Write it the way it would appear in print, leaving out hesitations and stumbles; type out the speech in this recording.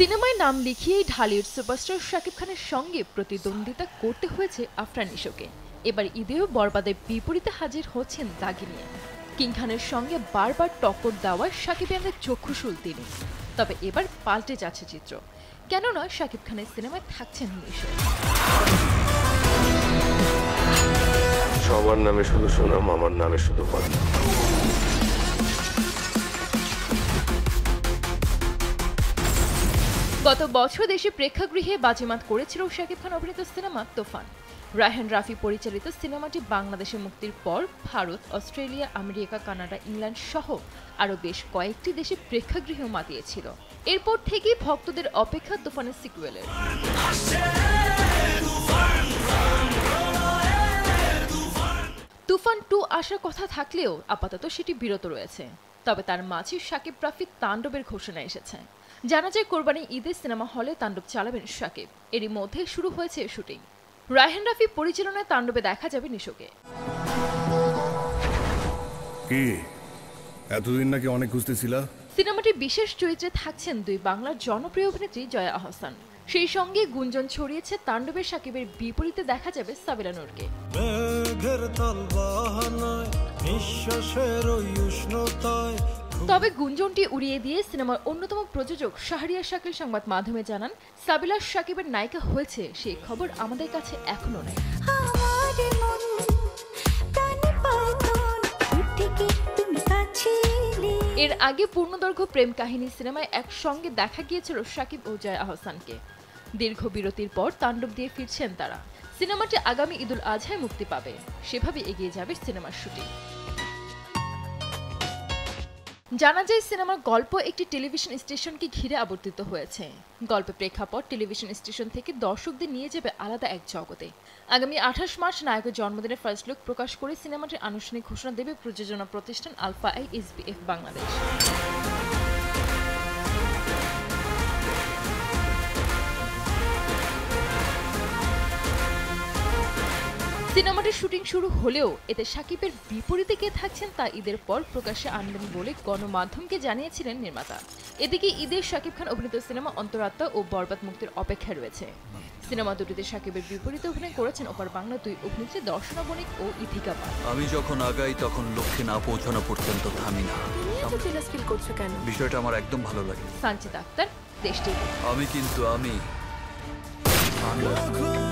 সিনেমায় নাম লিখিয়েই ঢালিউড সুপারস্টার শাকিব খানের সঙ্গে প্রতিদ্বন্দ্বিতা করতে হয়েছে আফরান নিশোকে। এবার ঈদেও বরবাদের বিপরীতে হাজির হচ্ছেন দাগিনী। কিং খানের সঙ্গে বারবার টক্কর দেওয়ায় শাকিবিয়ানদের চক্ষুশূল তিনি। তবে এবার পাল্টে যাচ্ছে চিত্র, কেননা শাকিব খানের সিনেমায় থাকছেন নিশো। সবার নামে শুধু সুনাম, আমার নামে শুধু বদনাম। গত বছর দেশে প্রেক্ষাগৃহে বাজিমাত করেছিল শাকিব খান অভিনীত সিনেমা তুফান। রায়হান রাফি পরিচালিত সিনেমাটি বাংলাদেশে মুক্তির পর Bharat, Australia, America, Canada, England সহ আরও বেশ কয়েকটি দেশে প্রেক্ষাগৃহেও মাতিয়েছিল। এরপর থেকেই ভক্তদের অপেক্ষা তুফানের সিকুয়েলের। তুফান 2 আসার কথা থাকলেও আপাতত সেটি বিরত রয়েছে। তবে তার মাঝে শাকিব রাফির তাণ্ডবের ঘোষণা এসেছে। জানা যায় কোরবানি ঈদে সিনেমা হলে তাণ্ডব চালাবেন শাকিব। এরই মধ্যে শুরু হয়েছে শুটিং। রায়হান রাফি পরিচালনায় তাণ্ডবে দেখা যাবে নিশোকে। কি এতদিন নাকি অনেক খুঁজতেছিলা? সিনেমাটি বিশেষ চরিত্রে থাকছেন দুই বাংলার জনপ্রিয় অভিনেত্রী জয়া আহসান। সেই সঙ্গে গুঞ্জন ছড়িয়েছে তাণ্ডবের শাকিবের বিপরীতে দেখা যাবে সাবিলা নূরকে। তবে গুঞ্জনটি উড়িয়ে দিয়ে সিনেমার অন্যতম প্রযোজক শাহরিয়ার শাকিল সংবাদ মাধ্যমে জানান, সাবিলা শাকিবের নায়িকা হয়েছে সেই খবর আমাদের কাছে এখনো নেই। এর আগে পূর্ণদৈর্ঘ্য প্রেম কাহিনী সিনেমায় একসঙ্গে দেখা গিয়েছিল শাকিব ও জয়া আহসানকে। দীর্ঘ বিরতির পর তাণ্ডব দিয়ে ফিরছেন তারা। সিনেমাটি আগামী ঈদুল আজহায় মুক্তি পাবে। সেভাবে এগিয়ে যাবে সিনেমার শুটিং। জানা যায় সিনেমার গল্প একটি টেলিভিশন স্টেশনকে ঘিরে আবর্তিত হয়েছে। গল্পের প্রেক্ষাপট টেলিভিশন স্টেশন থেকে দর্শকদের নিয়ে যাবে আলাদা এক জগতে। আগামী 28 মার্চ নায়কের জন্মদিনে ফার্স্ট লুক প্রকাশ করে সিনেমাটির আনুষ্ঠানিক ঘোষণা দেবে প্রযোজনা প্রতিষ্ঠান আলফা আই SBF বাংলাদেশ। সিনেমাটির শুটিং শুরু হলেও এতে শাকিবের বিপরীতে কে থাকছেন তা ঈদের পর প্রকাশ্যে আনবেন বলে গণমাধ্যমকে জানিয়েছিলেন নির্মাতা। এদিকে ঈদের শাকিব খান অভিনীত সিনেমা অন্তরাত্মা ও বরবাদ মুক্তির অপেক্ষায় রয়েছে। সিনেমা দুটিতে শাকিবের বিপরীতে অভিনয় করেছেন ওপার বাংলা দুই অভিনেত্রী দর্শনা বণিক ও ইথিকা পাল। আমি যখন আগাই তখন লক্ষ্যে না পৌঁছানো পর্যন্ত থামি না। বিষয়টা আমার একদম ভালো লাগে। সানজিদ আক্তার, দেশ টিভি। আমি কিন্তু আমি ভালোবাসা